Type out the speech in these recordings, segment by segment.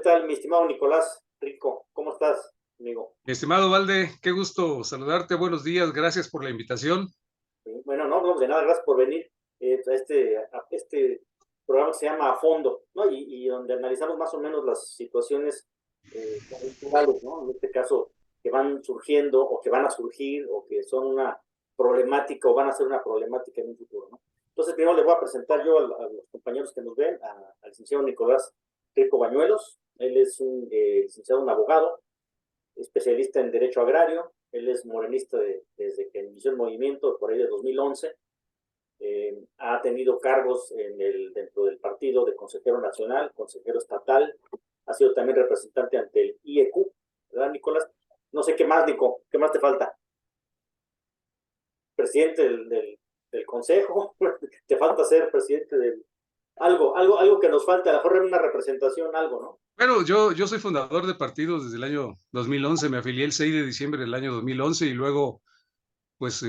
tal, mi estimado Nicolás Rico? ¿Cómo estás, amigo? Mi estimado Valde, qué gusto saludarte, buenos días, gracias por la invitación. Bueno, no, de nada, gracias por venir a este programa que se llama A Fondo, ¿no? Y donde analizamos más o menos las situaciones coyunturales, ¿no? En este caso, que van surgiendo o que van a surgir o que son una problemática o van a ser una problemática en un futuro, ¿no? Entonces, primero les voy a presentar yo a los compañeros que nos ven, al licenciado Nicolás Rico Bañuelos. Él es un licenciado, un abogado, especialista en Derecho Agrario. Él es morenista desde que inició el movimiento, por ahí de 2011. Ha tenido cargos dentro del partido de consejero nacional, consejero estatal. Ha sido también representante ante el IEQ, ¿verdad, Nicolás? No sé qué más, Nico, ¿qué más te falta? Presidente del consejo, te falta ser presidente del... Algo que nos falta, a lo mejor en una representación, algo, ¿no? Bueno, yo soy fundador de partidos desde el año 2011, me afilié el 6 de diciembre del año 2011 y luego, pues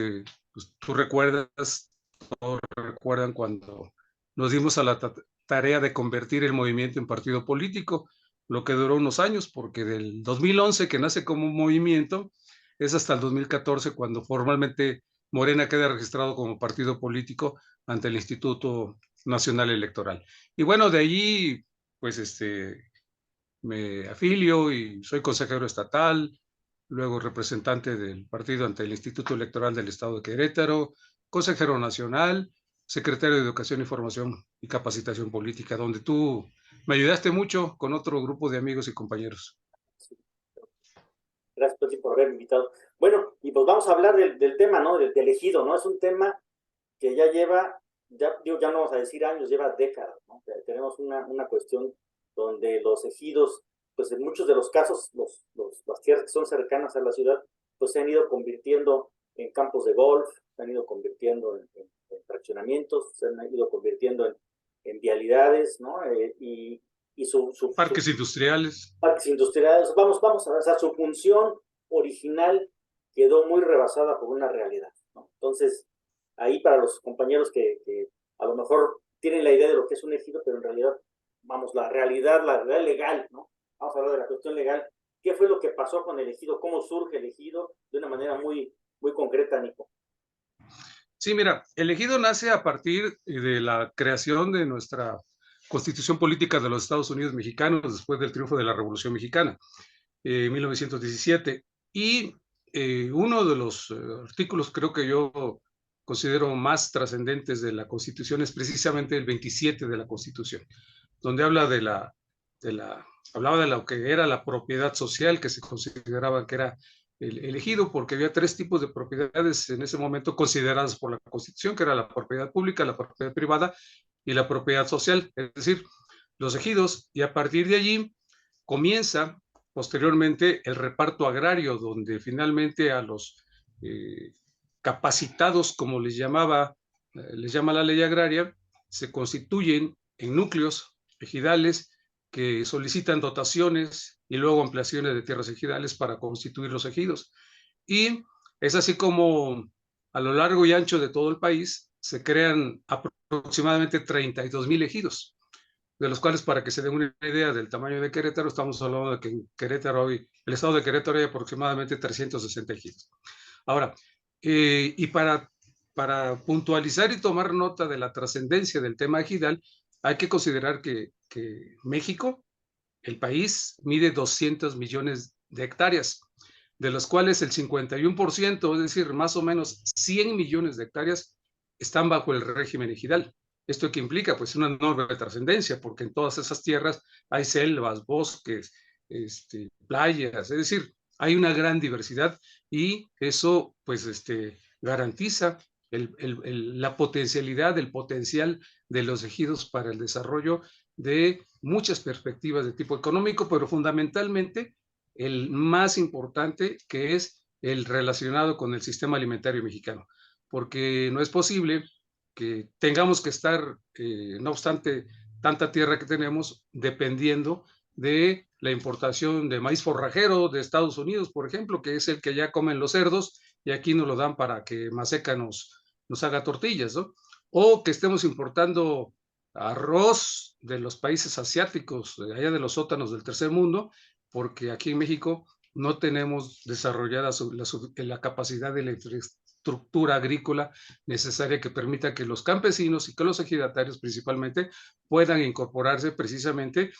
tú recuerdas, todos recuerdan cuando nos dimos a la tarea de convertir el movimiento en partido político, lo que duró unos años, porque del 2011 que nace como un movimiento, es hasta el 2014 cuando formalmente Morena queda registrado como partido político ante el Instituto Nacional Electoral. Y bueno, de allí, pues me afilio y soy consejero estatal, luego representante del partido ante el Instituto Electoral del Estado de Querétaro, consejero nacional, secretario de Educación, Información y Capacitación Política, donde tú me ayudaste mucho con otro grupo de amigos y compañeros. Gracias, Toti, por haberme invitado. Bueno, y pues vamos a hablar del tema, ¿no? Del ejido, ¿no? Es un tema que ya lleva, ya no vamos a decir años, lleva décadas, ¿no? Tenemos una cuestión donde los ejidos, pues en muchos de los casos, las tierras que son cercanas a la ciudad, pues se han ido convirtiendo en campos de golf, se han ido convirtiendo en fraccionamientos, se han ido convirtiendo en vialidades, ¿no? Y Parques industriales. parques industriales, vamos a ver, o sea, su función original quedó muy rebasada por una realidad, ¿no? Entonces, ahí para los compañeros que a lo mejor tienen la idea de lo que es un ejido, pero en realidad, vamos, la realidad legal, ¿no? Vamos a hablar de la cuestión legal. ¿Qué fue lo que pasó con el ejido? ¿Cómo surge el ejido? De una manera muy concreta, Nico. Sí, mira, el ejido nace a partir de la creación de nuestra Constitución Política de los Estados Unidos Mexicanos después del triunfo de la Revolución Mexicana. 1917. Y uno de los artículos creo que yo considero más trascendentes de la Constitución es precisamente el 27 de la Constitución, donde hablaba de lo que era la propiedad social, que se consideraba que era el ejido, porque había tres tipos de propiedades en ese momento consideradas por la Constitución, que era la propiedad pública, la propiedad privada y la propiedad social, es decir, los ejidos, y a partir de allí comienza posteriormente el reparto agrario, donde finalmente a los capacitados, como les llama la ley agraria, se constituyen en núcleos ejidales que solicitan dotaciones y luego ampliaciones de tierras ejidales para constituir los ejidos. Y es así como a lo largo y ancho de todo el país se crean aproximadamente 32,000 ejidos, de los cuales, para que se den una idea del tamaño de Querétaro, estamos hablando de que en Querétaro hoy, el estado de Querétaro hay aproximadamente 360 ejidos. Ahora, y para puntualizar y tomar nota de la trascendencia del tema ejidal, hay que considerar que México, el país, mide 200 millones de hectáreas, de las cuales el 51%, es decir, más o menos 100 millones de hectáreas, están bajo el régimen ejidal. ¿Esto qué implica? Pues una enorme trascendencia, porque en todas esas tierras hay selvas, bosques, playas, es decir, hay una gran diversidad y eso pues garantiza la potencialidad, el potencial de los ejidos para el desarrollo de muchas perspectivas de tipo económico, pero fundamentalmente el más importante, que es el relacionado con el sistema alimentario mexicano, porque no es posible que tengamos que estar, no obstante tanta tierra que tenemos, dependiendo de la importación de maíz forrajero de Estados Unidos, por ejemplo, que es el que ya comen los cerdos y aquí nos lo dan para que Maseca nos haga tortillas, ¿no? O que estemos importando arroz de los países asiáticos, de allá de los sótanos del tercer mundo, porque aquí en México no tenemos desarrollada la capacidad de la infraestructura agrícola necesaria que permita que los campesinos y que los ejidatarios principalmente puedan incorporarse precisamente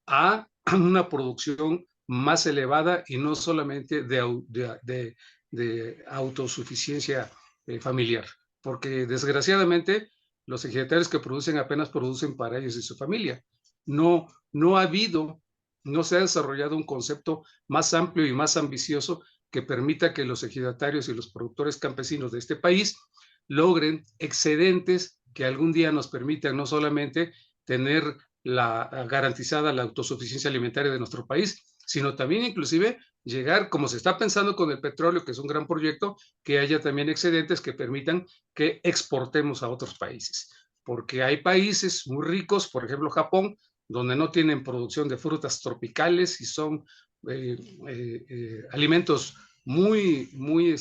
a una producción más elevada y no solamente de autosuficiencia familiar, porque desgraciadamente los ejidatarios que producen apenas producen para ellos y su familia. No ha habido, no se ha desarrollado un concepto más amplio y más ambicioso que permita que los ejidatarios y los productores campesinos de este país logren excedentes que algún día nos permitan no solamente tener garantizada la autosuficiencia alimentaria de nuestro país, sino también inclusive llegar, como se está pensando con el petróleo, que es un gran proyecto, que haya también excedentes que permitan que exportemos a otros países. Porque hay países muy ricos, por ejemplo Japón, donde no tienen producción de frutas tropicales y son alimentos muy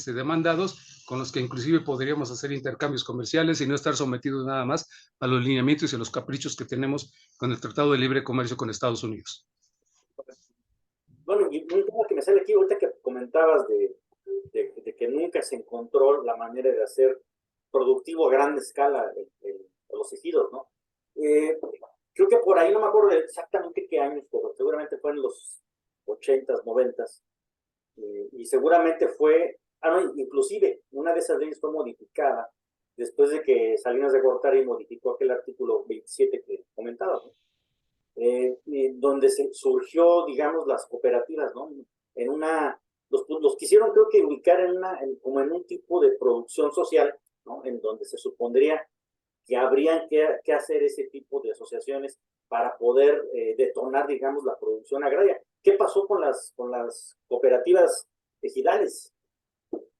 demandados, con los que inclusive podríamos hacer intercambios comerciales y no estar sometidos nada más a los lineamientos y a los caprichos que tenemos con el Tratado de Libre Comercio con Estados Unidos. Bueno, y un tema que me sale aquí, ahorita que comentabas de que nunca se encontró la manera de hacer productivo a gran escala los ejidos, ¿no? Creo que por ahí no me acuerdo exactamente qué años, pero seguramente fue en los 80s, 90s, y seguramente fue, no, inclusive una de esas leyes fue modificada después de que Salinas de Gortari modificó aquel artículo 27 que comentaba, ¿no? Donde surgió, digamos, las cooperativas, ¿no? En los quisieron, creo que ubicar como en un tipo de producción social, ¿no? En donde se supondría que habrían que hacer ese tipo de asociaciones para poder detonar, digamos, la producción agraria. ¿Qué pasó con las cooperativas ejidales,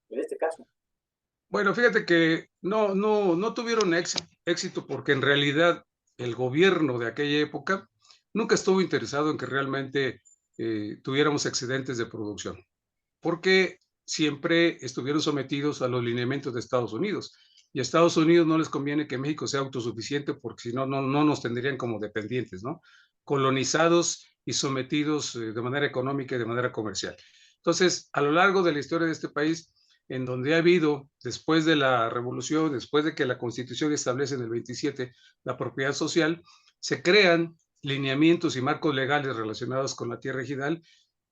en este caso? Bueno, fíjate que no tuvieron éxito porque en realidad el gobierno de aquella época nunca estuvo interesado en que realmente tuviéramos excedentes de producción, porque siempre estuvieron sometidos a los lineamientos de Estados Unidos. Y a Estados Unidos no les conviene que México sea autosuficiente porque si no, no nos tendrían como dependientes, ¿no? Colonizados y sometidos de manera económica y de manera comercial. Entonces, a lo largo de la historia de este país, en donde ha habido, después de la revolución, después de que la Constitución establece en el 27 la propiedad social, se crean lineamientos y marcos legales relacionados con la tierra ejidal.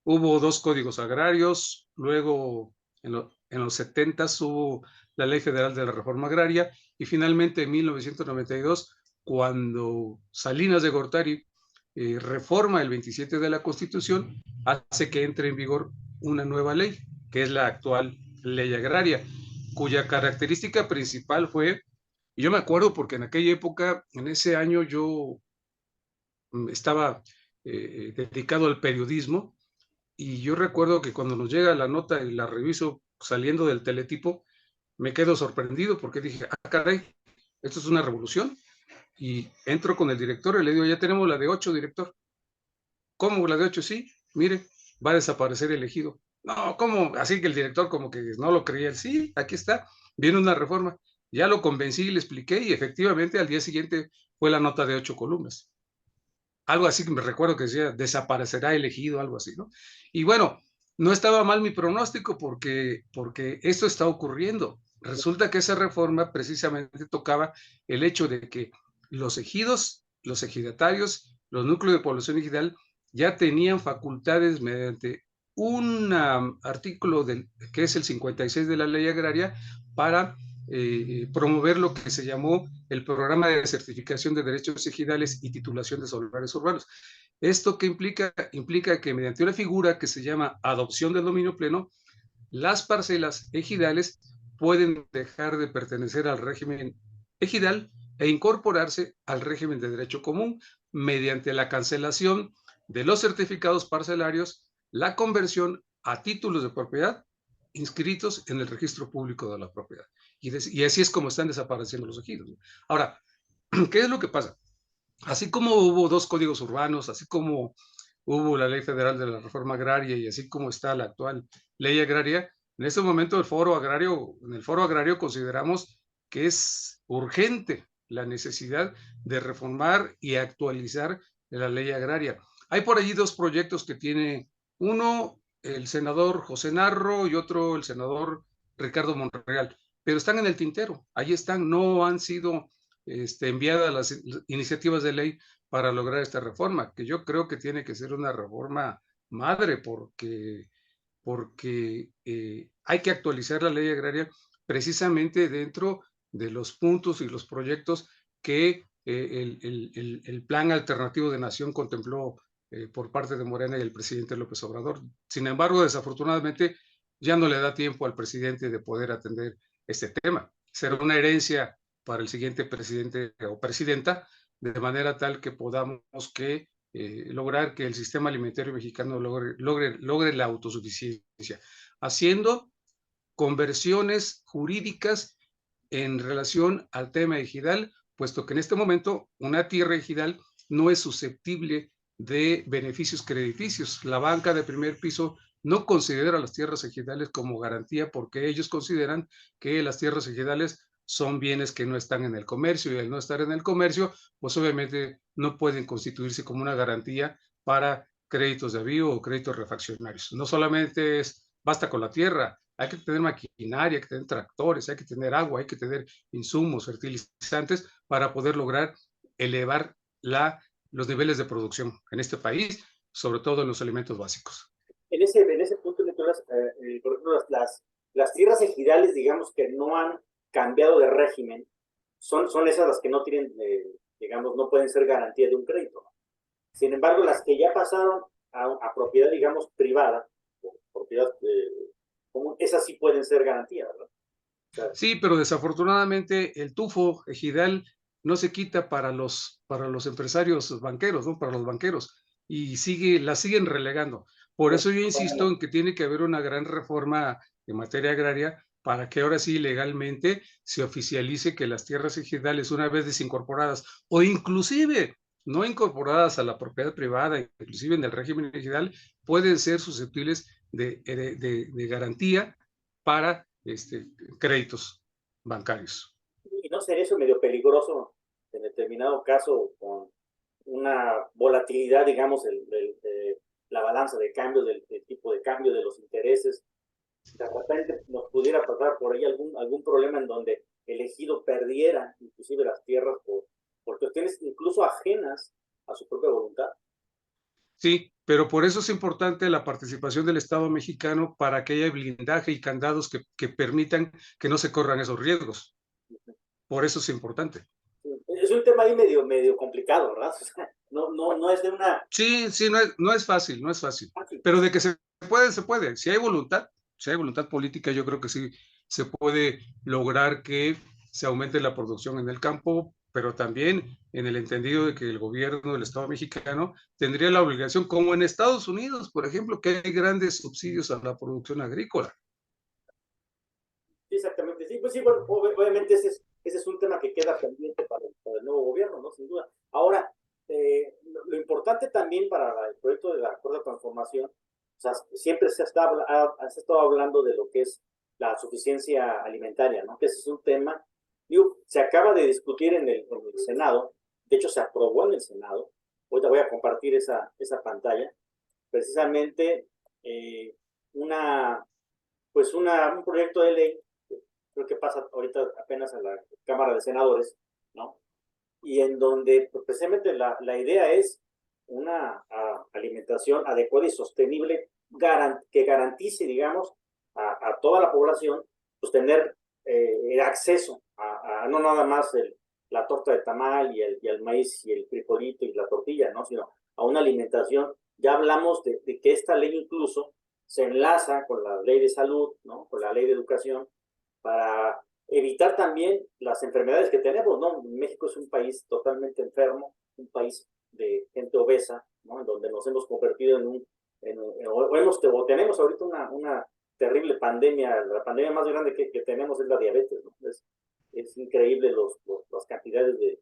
Hubo 2 códigos agrarios, luego en los 70 hubo la Ley Federal de la Reforma Agraria y finalmente en 1992, cuando Salinas de Gortari reforma el 27 de la Constitución, hace que entre en vigor una nueva ley, que es la actual Ley Agraria, cuya característica principal fue, y yo me acuerdo porque en aquella época, en ese año yo estaba dedicado al periodismo, y yo recuerdo que cuando nos llega la nota y la reviso saliendo del teletipo, me quedo sorprendido porque dije, caray, esto es una revolución. Y entro con el director y le digo, ya tenemos la de 8, director. ¿Cómo la de 8? Sí, mire, va a desaparecer el ejido. No, ¿cómo? Así que el director como que no lo creía. Sí, aquí está, viene una reforma. Ya lo convencí, le expliqué y efectivamente al día siguiente fue la nota de 8 columnas. Algo así que me recuerdo que decía, desaparecerá el ejido, algo así, ¿no? Y bueno, no estaba mal mi pronóstico porque esto está ocurriendo. Resulta que esa reforma precisamente tocaba el hecho de que los ejidos, los ejidatarios, los núcleos de población ejidal ya tenían facultades mediante un artículo que es el 56 de la ley agraria para promover lo que se llamó el programa de certificación de derechos ejidales y titulación de solares urbanos. ¿Esto qué implica? Implica que mediante una figura que se llama adopción del dominio pleno, las parcelas ejidales pueden dejar de pertenecer al régimen ejidal e incorporarse al régimen de derecho común mediante la cancelación de los certificados parcelarios, la conversión a títulos de propiedad inscritos en el registro público de la propiedad. Y así es como están desapareciendo los ejidos. Ahora, ¿qué es lo que pasa? Así como hubo 2 códigos urbanos, así como hubo la Ley Federal de la Reforma Agraria y así como está la actual Ley Agraria, en este momento en el Foro Agrario consideramos que es urgente la necesidad de reformar y actualizar la ley agraria. Hay por allí dos proyectos que tiene uno el senador José Narro y otro el senador Ricardo Monreal, pero están en el tintero, ahí están, no han sido enviadas las iniciativas de ley para lograr esta reforma, que yo creo que tiene que ser una reforma madre, porque hay que actualizar la ley agraria precisamente dentro de los puntos y los proyectos que el plan alternativo de nación contempló por parte de Morena y el presidente López Obrador. Sin embargo, desafortunadamente, ya no le da tiempo al presidente de poder atender este tema. Será una herencia para el siguiente presidente o presidenta, de manera tal que podamos lograr que el sistema alimentario mexicano logre la autosuficiencia, haciendo conversiones jurídicas en relación al tema ejidal, puesto que en este momento una tierra ejidal no es susceptible de beneficios crediticios. La banca de primer piso no considera las tierras ejidales como garantía porque ellos consideran que las tierras ejidales son bienes que no están en el comercio y al no estar en el comercio, pues obviamente no pueden constituirse como una garantía para créditos de avío o créditos refaccionarios. No solamente basta con la tierra, hay que tener maquinaria, hay que tener tractores, hay que tener agua, hay que tener insumos, fertilizantes para poder lograr elevar los niveles de producción en este país, sobre todo en los alimentos básicos. En ese punto, Nicolás, por ejemplo, las tierras ejidales, digamos, que no han cambiado de régimen, son esas las que no tienen, digamos, no pueden ser garantía de un crédito. Sin embargo, las que ya pasaron a propiedad, digamos, privada, propiedad común, esas sí pueden ser garantía, ¿verdad? O sea, sí, pero desafortunadamente el tufo ejidal no se quita para los empresarios banqueros, ¿no? Para los banqueros, y la siguen relegando. Por eso yo insisto en que tiene que haber una gran reforma en materia agraria para que ahora sí legalmente se oficialice que las tierras ejidales, una vez desincorporadas o inclusive no incorporadas a la propiedad privada, inclusive en el régimen ejidal, pueden ser susceptibles de garantía para créditos bancarios. y no sería eso medio peligroso en determinado caso con una volatilidad, digamos, de la balanza de cambio, del tipo de cambio, de los intereses. De repente nos pudiera pasar por ahí algún problema en donde el ejido perdiera inclusive las tierras por cuestiones incluso ajenas a su propia voluntad. Sí, pero por eso es importante la participación del Estado mexicano para que haya blindaje y candados que permitan que no se corran esos riesgos. Por eso es importante. Es un tema ahí medio complicado, ¿verdad? O sea, no es de una... Sí, sí, no es fácil, no es fácil. Fácil. Pero de que se puede, se puede. Si hay voluntad política, yo creo que sí se puede lograr que se aumente la producción en el campo, pero también en el entendido de que el gobierno del Estado mexicano tendría la obligación, como en Estados Unidos, por ejemplo, que hay grandes subsidios a la producción agrícola. Sí, exactamente, sí, pues sí, bueno, obviamente ese es un tema que queda pendiente para el nuevo gobierno, ¿no? Sin duda. Ahora, lo importante también para el proyecto de la Cuarta Transformación, o sea, siempre se ha estado hablando de lo que es la suficiencia alimentaria, ¿no? Que ese es un tema, digo, se acaba de discutir en el Senado, de hecho se aprobó en el Senado, ahorita voy a compartir esa pantalla, precisamente una, pues un proyecto de ley, creo que pasa ahorita apenas a la Cámara de Senadores, ¿no? Y en donde pues, precisamente la idea es una alimentación adecuada y sostenible que garantice, digamos, a toda la población, pues tener el acceso a no nada más la torta de tamal y el maíz y el frijolito y la tortilla, ¿no? Sino a una alimentación. Ya hablamos de que esta ley incluso se enlaza con la ley de salud, ¿no? Con la ley de educación, para evitar también las enfermedades que tenemos, ¿no? México es un país totalmente enfermo, un país de gente obesa, ¿no? En donde nos hemos convertido o tenemos ahorita una terrible pandemia, la pandemia más grande que tenemos es la diabetes, ¿no? Es increíble las cantidades de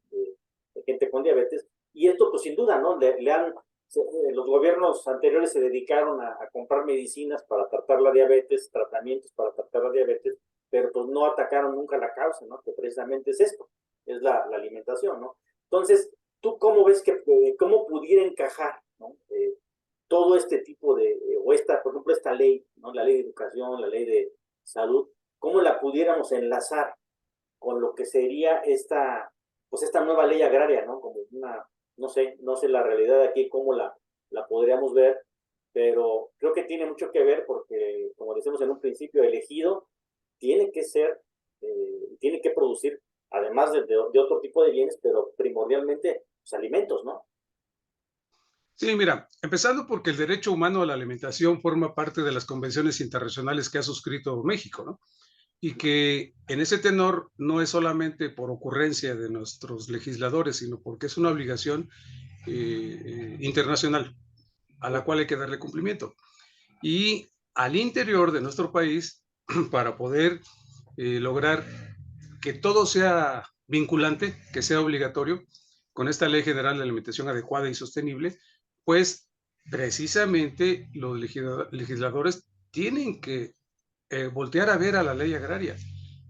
gente con diabetes, y esto pues sin duda, ¿no? Los gobiernos anteriores se dedicaron a comprar medicinas para tratar la diabetes, tratamientos para tratar la diabetes, pero pues no atacaron nunca la causa, ¿no? Que precisamente es esto, es la alimentación, ¿no? Entonces, ¿tú cómo ves cómo pudiera encajar, ¿no? Todo este tipo o por ejemplo, esta ley, ¿no? La ley de educación, la ley de salud, ¿cómo la pudiéramos enlazar con lo que sería pues esta nueva ley agraria, ¿no? Como no sé la realidad de aquí, cómo la podríamos ver, pero creo que tiene mucho que ver porque, como decimos en un principio, el ejido tiene que tiene que producir, además de otro tipo de bienes, pero primordialmente, pues, alimentos, ¿no? Sí, mira, empezando porque el derecho humano a la alimentación forma parte de las convenciones internacionales que ha suscrito México, ¿no? Y que en ese tenor no es solamente por ocurrencia de nuestros legisladores, sino porque es una obligación internacional a la cual hay que darle cumplimiento. Y al interior de nuestro país, para poder lograr que todo sea vinculante, que sea obligatorio, con esta Ley General de Alimentación Adecuada y Sostenible, pues precisamente los legisladores tienen que voltear a ver a la ley agraria,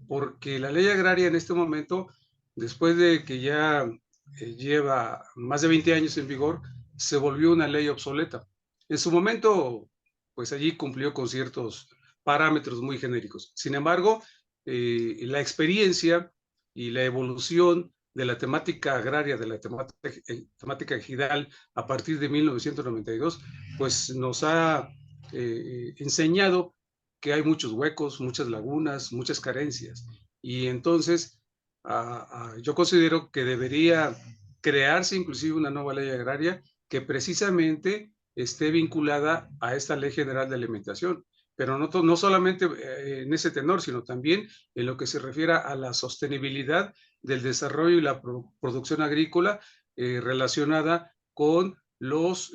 porque la ley agraria en este momento, después de que ya lleva más de 20 años en vigor, se volvió una ley obsoleta. En su momento, pues allí cumplió con ciertos parámetros muy genéricos. Sin embargo, la experiencia y la evolución de la temática agraria, de la temática ejidal a partir de 1992, pues nos ha enseñado que hay muchos huecos, muchas lagunas, muchas carencias. Y entonces yo considero que debería crearse inclusive una nueva ley agraria que precisamente esté vinculada a esta Ley General de Alimentación, pero no solamente en ese tenor, sino también en lo que se refiere a la sostenibilidad del desarrollo y la producción agrícola relacionada con los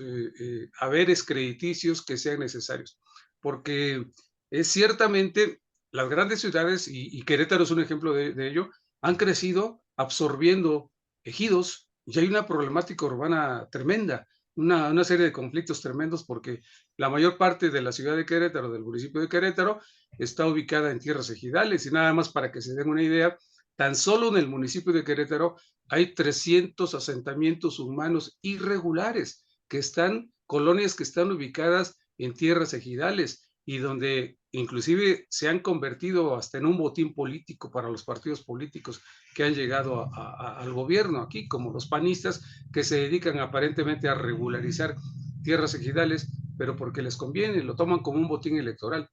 haberes crediticios que sean necesarios. Porque es ciertamente las grandes ciudades, y Querétaro es un ejemplo de ello, han crecido absorbiendo ejidos y hay una problemática urbana tremenda, una serie de conflictos tremendos porque la mayor parte de la ciudad de Querétaro, del municipio de Querétaro, está ubicada en tierras ejidales y nada más para que se den una idea, tan solo en el municipio de Querétaro hay 300 asentamientos humanos irregulares colonias que están ubicadas en tierras ejidales y donde inclusive se han convertido hasta en un botín político para los partidos políticos que han llegado al gobierno aquí, como los panistas, que se dedican aparentemente a regularizar tierras ejidales, pero porque les conviene, lo toman como un botín electoral,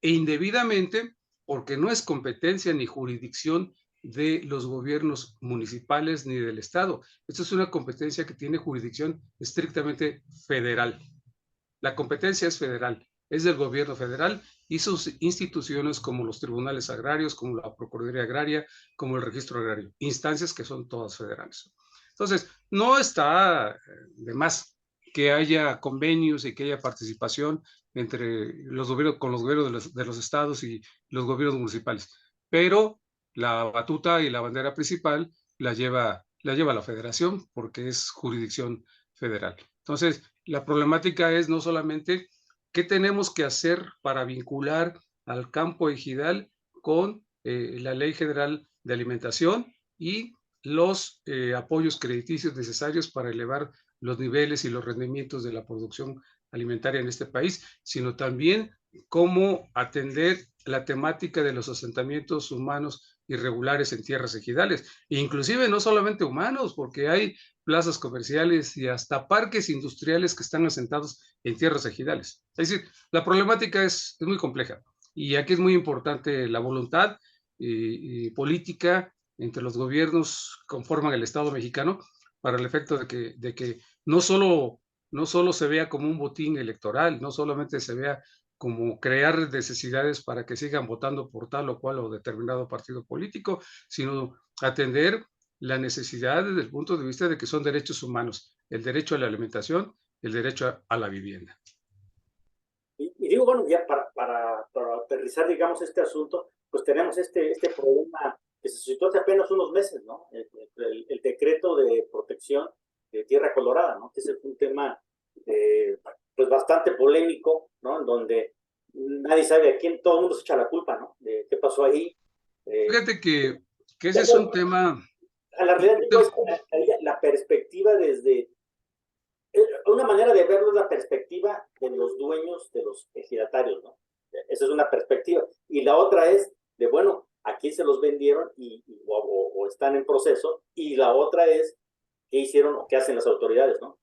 e indebidamente porque no es competencia ni jurisdicción de los gobiernos municipales ni del Estado. Esto es una competencia que tiene jurisdicción estrictamente federal. La competencia es federal, es del gobierno federal y sus instituciones como los tribunales agrarios, como la Procuraduría Agraria, como el Registro Agrario, instancias que son todas federales. Entonces, no está de más que haya convenios y que haya participación entre los gobiernos, con los gobiernos de los estados y los gobiernos municipales, pero la batuta y la bandera principal la lleva la federación porque es jurisdicción federal. Entonces, la problemática es no solamente qué tenemos que hacer para vincular al campo ejidal con la Ley General de Alimentación y los apoyos crediticios necesarios para elevar los niveles y los rendimientos de la producción alimentaria en este país, sino también cómo atender la temática de los asentamientos humanos irregulares en tierras ejidales, inclusive no solamente humanos, porque hay plazas comerciales y hasta parques industriales que están asentados en tierras ejidales. Es decir, la problemática es muy compleja y aquí es muy importante la voluntad política entre los gobiernos que conforman el Estado mexicano para el efecto de que no solo se vea como un botín electoral, no solamente se vea como crear necesidades para que sigan votando por tal o cual o determinado partido político, sino atender la necesidad desde el punto de vista de que son derechos humanos, el derecho a la alimentación, el derecho a la vivienda. Y digo, bueno, ya para aterrizar, digamos, este asunto, pues tenemos este problema que se suscitó hace apenas unos meses, ¿no? El decreto de protección de tierra colorada, ¿no? Que es un tema, pues, bastante polémico, ¿no? En donde nadie sabe a quién, todo el mundo se echa la culpa, ¿no? De qué pasó ahí. Fíjate que ese es un tema A la realidad digo, es la perspectiva desde, una manera de verlo es la perspectiva de los dueños, de los ejidatarios, ¿no? Esa es una perspectiva. Y la otra es de, bueno, aquí se los vendieron o están en proceso. Y la otra es qué hicieron o qué hacen las autoridades, ¿no?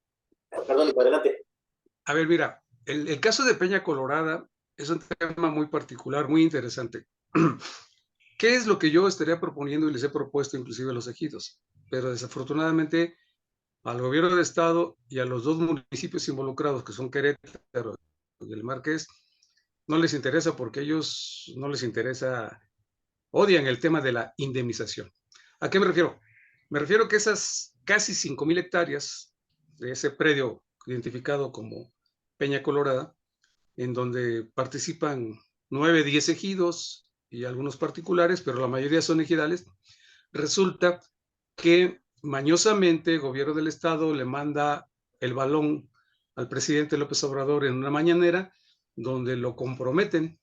Perdón, y adelante. A ver, mira, el caso de Peña Colorada es un tema muy particular, muy interesante. ¿Qué es lo que yo estaría proponiendo y les he propuesto inclusive a los ejidos? Pero desafortunadamente al gobierno del estado y a los dos municipios involucrados, que son Querétaro y el Marqués, no les interesa porque ellos no les interesa, odian el tema de la indemnización. ¿A qué me refiero? Me refiero que esas casi 5,000 hectáreas de ese predio identificado como Peña Colorada, en donde participan 9, 10 ejidos y algunos particulares, pero la mayoría son ejidales, resulta que mañosamente el gobierno del estado le manda el balón al presidente López Obrador en una mañanera donde lo comprometen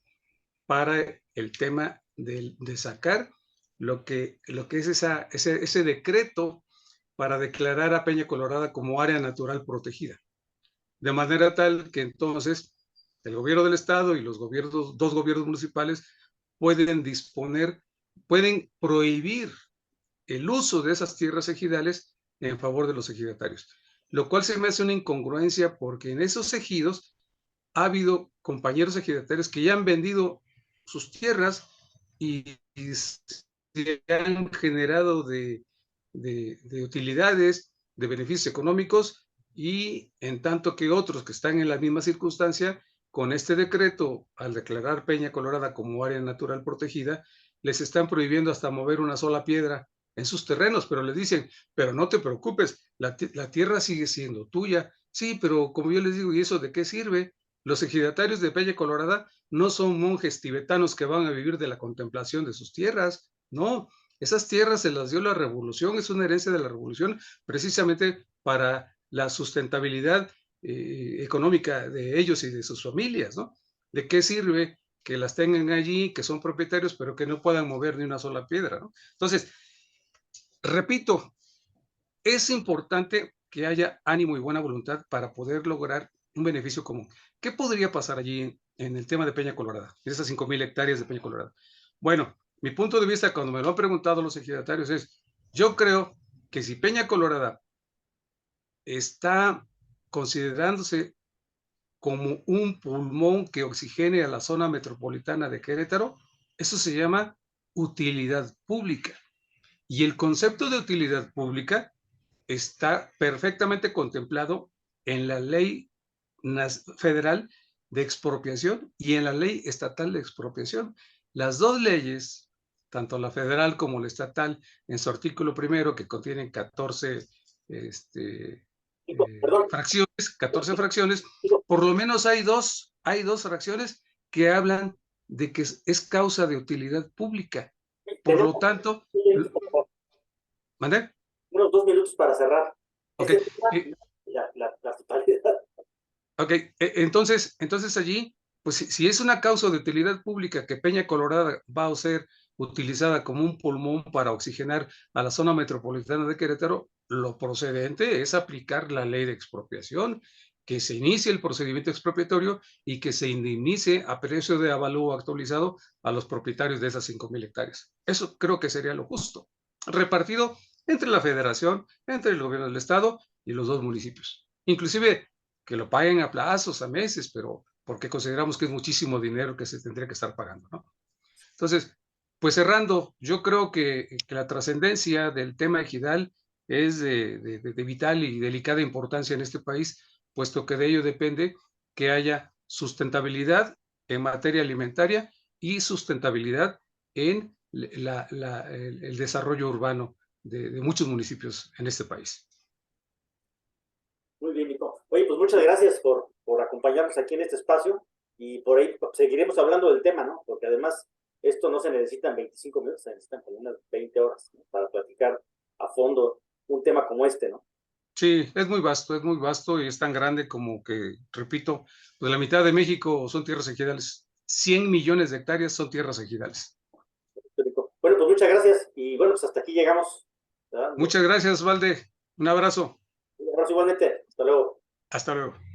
para el tema de sacar lo que es ese decreto para declarar a Peña Colorada como área natural protegida. De manera tal que entonces el gobierno del estado y los dos gobiernos municipales pueden disponer, pueden prohibir el uso de esas tierras ejidales en favor de los ejidatarios, lo cual se me hace una incongruencia porque en esos ejidos ha habido compañeros ejidatarios que ya han vendido sus tierras y se han generado de utilidades, de beneficios económicos, y en tanto que otros que están en la misma circunstancia, con este decreto, al declarar Peña Colorada como área natural protegida, les están prohibiendo hasta mover una sola piedra en sus terrenos, pero les dicen, pero no te preocupes, la tierra sigue siendo tuya. Sí, pero como yo les digo, ¿y eso de qué sirve? Los ejidatarios de Peña Colorada no son monjes tibetanos que van a vivir de la contemplación de sus tierras, no. Esas tierras se las dio la revolución, es una herencia de la revolución, precisamente para la sustentabilidad económica de ellos y de sus familias, ¿no? ¿De qué sirve que las tengan allí, que son propietarios, pero que no puedan mover ni una sola piedra, ¿no? Entonces, repito, es importante que haya ánimo y buena voluntad para poder lograr un beneficio común. ¿Qué podría pasar allí en el tema de Peña Colorada, de esas 5,000 hectáreas de Peña Colorada? Bueno, mi punto de vista, cuando me lo han preguntado los ejidatarios, es: yo creo que si Peña Colorada está considerándose como un pulmón que oxigene a la zona metropolitana de Querétaro, eso se llama utilidad pública. Y el concepto de utilidad pública está perfectamente contemplado en la ley federal de expropiación y en la ley estatal de expropiación. Las dos leyes, tanto la federal como la estatal, en su artículo primero, que contienen 14 Perdón, 14 fracciones, por lo menos hay dos fracciones que hablan de que es causa de utilidad pública. Por lo tanto, ¿mandé? unos 2 minutos para cerrar. Ok. La totalidad. Ok, entonces allí, pues si es una causa de utilidad pública que Peña Colorada va a ser utilizada como un pulmón para oxigenar a la zona metropolitana de Querétaro, lo procedente es aplicar la ley de expropiación, que se inicie el procedimiento expropiatorio y que se indemnice a precio de avalúo actualizado a los propietarios de esas 5,000 hectáreas. Eso creo que sería lo justo, repartido entre la federación, entre el gobierno del estado y los dos municipios. Inclusive que lo paguen a plazos, a meses, pero porque consideramos que es muchísimo dinero que se tendría que estar pagando, ¿no? Entonces, pues cerrando, yo creo que la trascendencia del tema ejidal es de vital y delicada importancia en este país, puesto que de ello depende que haya sustentabilidad en materia alimentaria y sustentabilidad en el desarrollo urbano de muchos municipios en este país. Muy bien, Nico. Oye, pues muchas gracias por acompañarnos aquí en este espacio y por ahí seguiremos hablando del tema, ¿no? Porque además esto no se necesitan 25 minutos, se necesitan como unas 20 horas, ¿no? Para platicar a fondo un tema como este, ¿no? Sí, es muy vasto y es tan grande como que, repito, pues la mitad de México son tierras ejidales. 100 millones de hectáreas son tierras ejidales. Bueno, pues muchas gracias y bueno, pues hasta aquí llegamos. ¿verdad? Muchas gracias, Valde. Un abrazo. Un abrazo igualmente. Hasta luego. Hasta luego.